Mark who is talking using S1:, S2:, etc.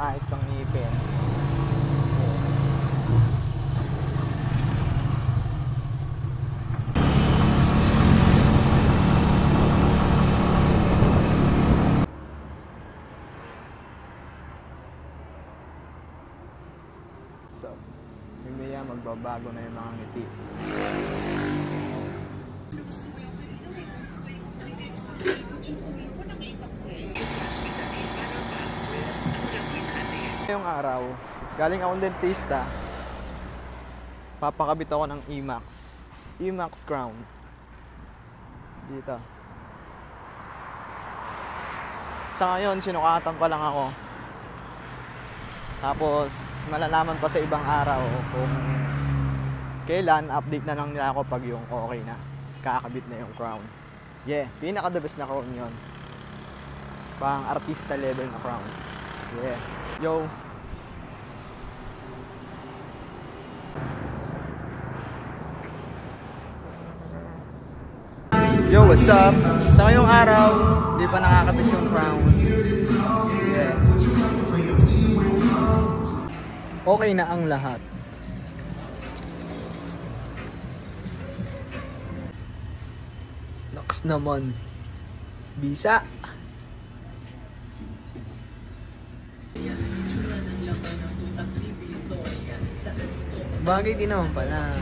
S1: maayos ng ngipin. So, mamaya magbabago na yung mga ngiti. Ngayong araw, galing akong dentista, papakabit ako ng E-Max crown dito. Sa ngayon, sinukatan pa lang ako, tapos malalaman pa sa ibang araw kung kailan. Update na lang nila ako pag yung okay na, kakabit na yung crown. Yeah, pinaka the best na crown yun, pang artista level na crown. Yeah. Yo. Yo, what's up? Sa ngayong araw, di pa nakakabit yung crown. Yeah. Okay na ang lahat. Naks naman. Bisa. Bagay din naman pala.